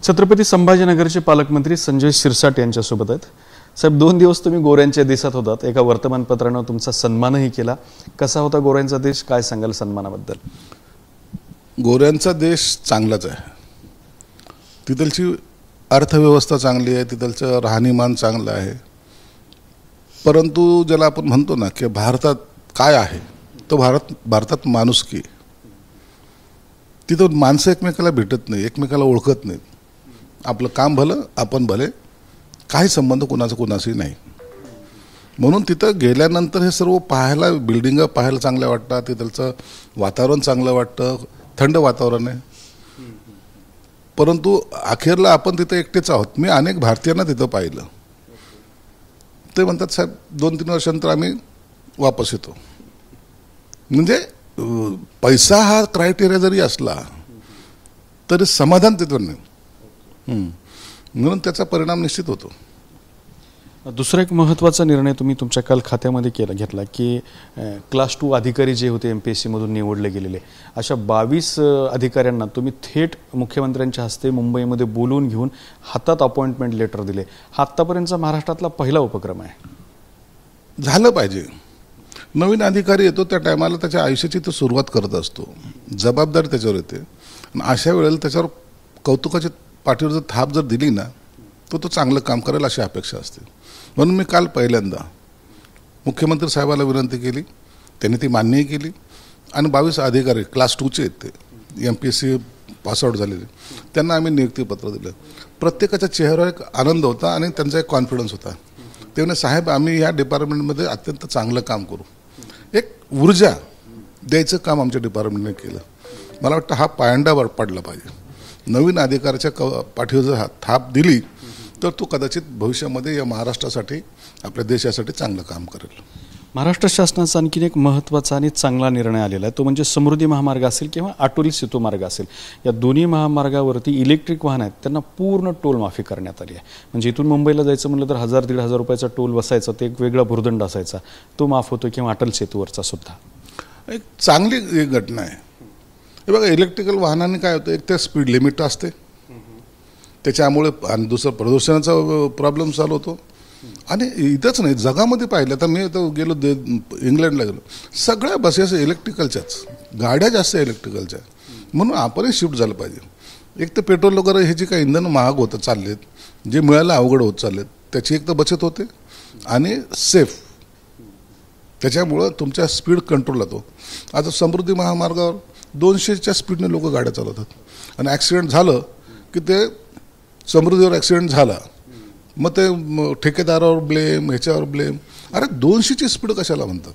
छत्रपती संभाजीनगरचे पालकमंत्री संजय शिरसाट यांच्यासोबत आहेत. साहेब, 2 दिवस तुम्ही गोऱ्यांच्या देशात होतात. एका वर्तमानपत्रानं तुमचा सन्मानही केला. कसा होता गोऱ्यांचा देश, काय सांगाल सन्मानाबद्दल? गोऱ्यांचा देश चांगलाच आहे. तिथलची अर्थव्यवस्था चांगली आहे, तिथलचं राहणीमान चांगलं आहे. परंतु ज्याला आपण म्हणतो ना की भारतात काय आहे, तो भारतात माणुसकी. तिथं माणसं एकमेकाला भेटत नाही, एकमेकाला ओळखत नाहीत. आपलं काम भलं आपण भले, काही संबंध कोणाचाही नाही. म्हणून तिथं गेल्यानंतर हे सर्व पाहायला, बिल्डिंग पाहायला चांगल्या वाटतात. तिथलचं वातावरण चांगलं वाटतं, थंड वातावरण आहे. परंतु अखेरला आपण तिथं एकटेच आहोत. मी अनेक भारतीयांना तिथं पाहिलं. ते म्हणतात साहेब 2-3 वर्षांनंतर आम्ही वापस येतो. म्हणजे पैसा हा क्रायटेरिया जरी असला तरी समाधान तिथं नाही. म्हणून त्याचा परिणाम निश्चित होतो. दुसरा एक महत्त्वाचा निर्णय तुम्ही तुमच्या काल खात्यामध्ये घेतला की क्लास 2 अधिकारी जे होते MPSC मधून निवडले गेलेले, अशा 22 अधिकाऱ्यांना तुम्ही थेट मुख्यमंत्र्यांच्या हस्ते मुंबईमध्ये बोलवून घेऊन हातात अपॉइंटमेंट लेटर दिले. हा आत्तापर्यंतचा महाराष्ट्रातला पहिला उपक्रम आहे. झालं पाहिजे. नवीन अधिकारी येतो त्या टायमाला त्याच्या आयुष्याची तो सुरुवात करत असतो. जबाबदारी त्याच्यावर येते. आणि अशा वेळेला त्याच्यावर कौतुकाची पाठीवर जर थाप जर दिली ना, तो चांगलं काम करेल अशी अपेक्षा असते. म्हणून मी काल पहिल्यांदा मुख्यमंत्री साहेबाला विनंती केली, त्यांनी ती मान्यही केली. आणि 22 अधिकारी क्लास 2चे आहेत, ते MPSC पासआउट झालेले, त्यांना आम्ही नियुक्तीपत्र दिलं. प्रत्येकाच्या चेहऱ्यावर एक आनंद होता आणि त्यांचा एक कॉन्फिडन्स होता. ते म्हणे साहेब आम्ही ह्या डिपार्टमेंटमध्ये अत्यंत चांगलं काम करू. एक ऊर्जा द्यायचं काम आमच्या डिपार्टमेंटने केलं. मला वाटतं हा पायंडा पडला पाहिजे. नवीन अधिकाऱ्याच्या पाठीवर जर थाप दिली तर तो कदाचित भविष्यामध्ये या महाराष्ट्रासाठी, आपल्या देशासाठी चांगलं काम करेल. महाराष्ट्र शासनाचा आणखीन एक महत्त्वाचा आणि चांगला निर्णय आलेला आहे, तो म्हणजे समृद्धी महामार्ग असेल किंवा आटोली सेतू मार्ग असेल. या दोन्ही महामार्गावरती इलेक्ट्रिक वाहन आहेत त्यांना पूर्ण टोल माफी करण्यात आली आहे. म्हणजे इथून मुंबईला जायचं म्हटलं तर 1000-1500 रुपयाचा टोल बसायचा, ते एक वेगळा भुर्दंड असायचा, तो माफ होतो. किंवा अटल सेतूवरचा सुद्धा एक चांगली घटना आहे. हे बघा, इलेक्ट्रिकल वाहनांनी काय होतं, एक तर स्पीड लिमिट असते, त्याच्यामुळे आणि दुसरं प्रदूषणाचा प्रॉब्लेम चालू होतो. आणि इथंच नाही, जगामध्ये पाहिलं तर मी तर गेलो इंग्लंडला गेलो, सगळ्या बसेस इलेक्ट्रिकलच्याच, गाड्या जास्त इलेक्ट्रिकलच्या. म्हणून आपणही शिफ्ट झालं पाहिजे. एक तर पेट्रोल वगैरे हे जे काही इंधन महाग होतं चाललेत, जे मिळायला अवघड होत चाललेत, त्याची एक तर बचत होते आणि सेफ. त्याच्यामुळं तुमच्या स्पीड कंट्रोल होतो. आता समृद्धी महामार्गावर 200च्या स्पीडने लोक गाड्या चालवतात आणि ॲक्सिडेंट झालं की ते समृद्धीवर ॲक्सिडेंट झाला, मग ते ठेकेदारावर ब्लेम, ह्याच्यावर ब्लेम. अरे 200ची स्पीड कशाला म्हणतात?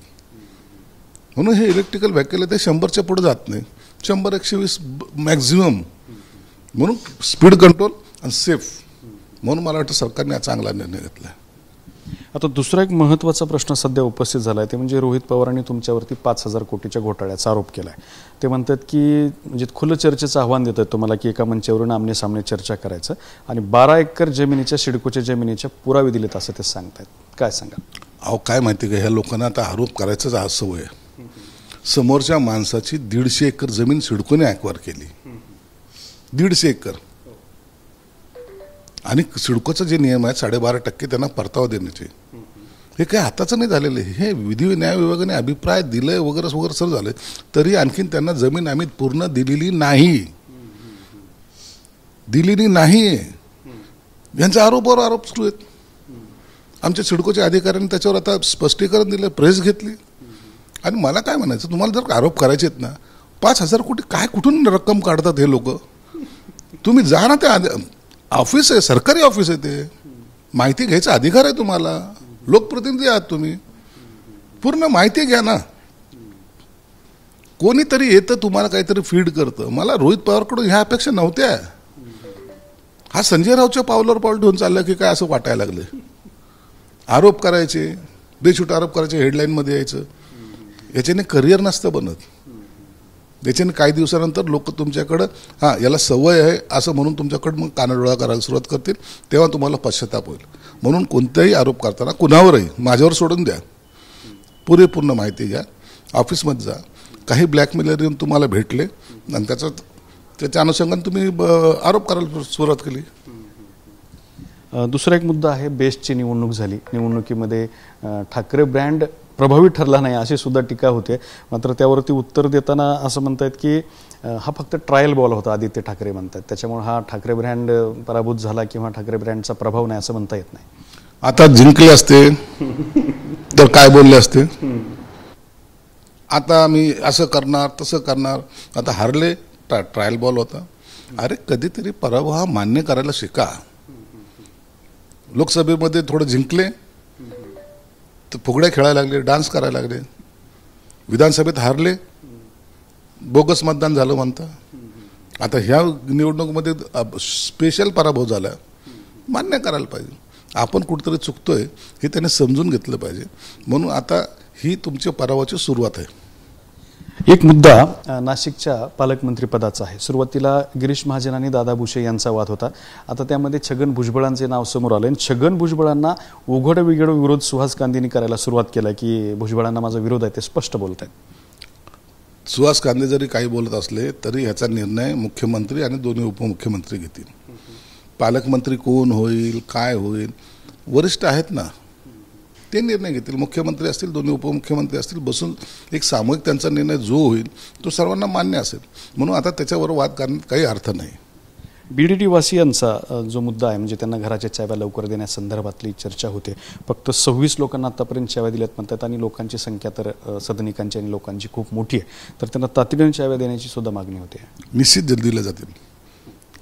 म्हणून हे इलेक्ट्रिकल व्हेकल आहे ते 100च्या पुढे जात नाही, 100-120 मॅक्झिमम. म्हणून स्पीड कंट्रोल आणि सेफ. म्हणून मला वाटतं सरकारने हा चांगला निर्णय घेतला. आता दुसरा एक महत्त्वाचा प्रश्न सध्या उपस्थित झाला आहे, ते म्हणजे रोहित पवारांनी तुमच्यावरती 5000 कोटीच्या घोटाळ्याचा आरोप केला आहे. ते म्हणतात की म्हणजे खुलं चर्चेचं आव्हान देत आहेत तुम्हाला की एका मंचावरून आमने सामने चर्चा करायचं, आणि 12 एकर जमिनीच्या, सिडकोच्या जमिनीच्या पुरावे दिलेत असं ते सांगतात. काय सांगा? अहो काय माहिती का, ह्या लोकांना आता आरोप करायचाच आज सवय आहे. समोरच्या माणसाची 150 एकर जमीन सिडकोने ॲक्वायर केली, 150 एकर. आणि सिडकोचा जे नियम आहे 12.5% त्यांना परतावा देण्याचे, हे काही हाताचं नाही झालेलं आहे. हे विधी न्याय विभागाने अभिप्राय दिले वगैरे सर्व झाले, तरी आणखीन त्यांना जमीन आम्ही पूर्ण दिलेली नाही. यांच्या आरोपावर आरोप सुरू आहेत. आमच्या सिडकोच्या अधिकाऱ्यांनी त्याच्यावर आता स्पष्टीकरण दिलं, प्रेस घेतली. आणि मला काय म्हणायचं, तुम्हाला जर आरोप करायचे आहेत ना, 5000 कोटी काय कुठून रक्कम काढतात हे लोक? तुम्ही जा ना, त्या ऑफिस आहे, सरकारी ऑफिस आहे, ते माहिती घ्यायचा अधिकार आहे तुम्हाला. लोकप्रतिनिधी आहात तुम्ही, पूर्ण माहिती घ्या ना. कोणीतरी येतं तुम्हाला काहीतरी फीड करतं. मला रोहित पवारकडून ह्या अपेक्षा नव्हत्या. हा संजय राऊतच्या पावलावर पाऊल ठेवून चालला की काय असं वाटायला लागलं. आरोप करायचे, बेछूट आरोप करायचे, हेडलाईनमध्ये यायचं. याच्याने करिअर नसतं बनत. याच्याने काही दिवसानंतर लोक तुमच्याकडं हां याला सवय आहे असं म्हणून तुमच्याकडं मग कानाडोळा करायला सुरुवात करतील, तेव्हा तुम्हाला पश्चाताप होईल. म्हणून कोणताही आरोप करताना कुणावरही, माझ्यावर सोडून द्या, पुरेपूर्ण माहिती घ्या. ऑफिसमध्ये जा, काही ब्लॅकमेलर येऊन तुम्हाला भेटले आणि त्याचा त्याच्या अनुषंगाने तुम्ही आरोप करायला सुरुवात केली. दुसरा एक मुद्दा आहे, बेस्टची निवडणूक झाली. निवडणुकीमध्ये ठाकरे ब्रँड प्रभावी ठरला नाही अशी सुद्धा टीका होते. मात्र त्यावरती उत्तर देताना असं म्हणतायत की हा फक्त ट्रायल बॉल होता, आदित्य ठाकरे म्हणतात. त्याच्यामुळे हा ठाकरे ब्रँड पराभूत झाला किंवा ठाकरे ब्रँडचा प्रभाव नाही असं म्हणता येत नाही. आता जिंकले असते तर काय बोलले असते. आता मी असं करणार तसं करणार. आता हारले, ट्रायल बॉल होता. अरे कधीतरी पराभव हा मान्य करायला शिका. लोकसभेमध्ये थोडं जिंकले तर फुगड्या खेळायला लागले, डान्स करायला लागले. विधानसभेत हारले, बोगस मतदान झालं म्हणता. आता ह्या निवडणुकीमध्ये स्पेशल पराभव झाला, मान्य करायला पाहिजे. आपण कुठेतरी चुकतोय हे त्याने समजून घेतलं पाहिजे. म्हणून आता ही तुमच्या पराभवाची सुरुवात आहे. एक मुद्दा नाशिकच्या पालकमंत्रीपदाचा आहे. सुरुवातीला गिरीश महाजन आणि दादा भुसे यांचा वाद होता. आता त्यामध्ये छगन भुजबळांचे नाव समोर आले. छगन भुजबळांना उघड विघड विरोध सुहास कांदेंनी करायला सुरुवात केला की भुजबळांना माझा विरोध आहे, ते स्पष्ट बोलत आहेत. सुहास कांदे जरी काही बोलत असले तरी ह्याचा निर्णय मुख्यमंत्री आणि दोन्ही उपमुख्यमंत्री घेतील. पालकमंत्री कोण होईल, काय होईल, वरिष्ठ आहेत ना, ते निर्णय घेतील. मुख्यमंत्री असतील, दोन्ही उपमुख्यमंत्री असतील, बसून एक सामूहिक त्यांचा निर्णय जो होईल तो सर्वांना मान्य असेल. म्हणून आता त्याच्यावर वाद करण्यात काही अर्थ नाही. BDT वासियांचा जो मुद्दा आहे, म्हणजे त्यांना घराच्या चाव्या लवकर देण्यासंदर्भातली चर्चा होते. फक्त 26 लोकांना आतापर्यंत चाव्या दिल्यात म्हणतात आणि लोकांची संख्या तर सदनिकांची आणि लोकांची खूप मोठी आहे, तर त्यांना तातडीने चाव्या देण्याची सुद्धा मागणी होते. निश्चित दिल्या जातील.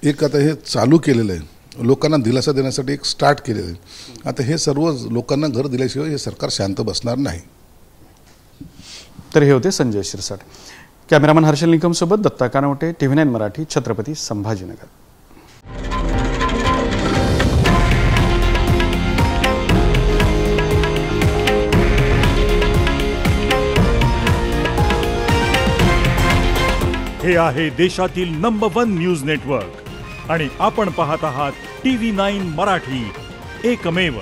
एक आता हे चालू केलेलं आहे, लोकांना दिलासा देण्यासाठी एक स्टार्ट केलेलं आहे. आता हे सर्व लोकांना घर दिल्याशिवाय हे सरकार शांत बसणार नाही. तर हे होते संजय शिरसाट. कॅमेरामन हर्षल निकम सोबत दत्ता कानवटे, TV9 मराठी, छत्रपती संभाजीनगर. हे आहे देशातील नंबर 1 न्यूज नेटवर्क आणि आपण पाहत आहात TV9 मराठी, एकमेव.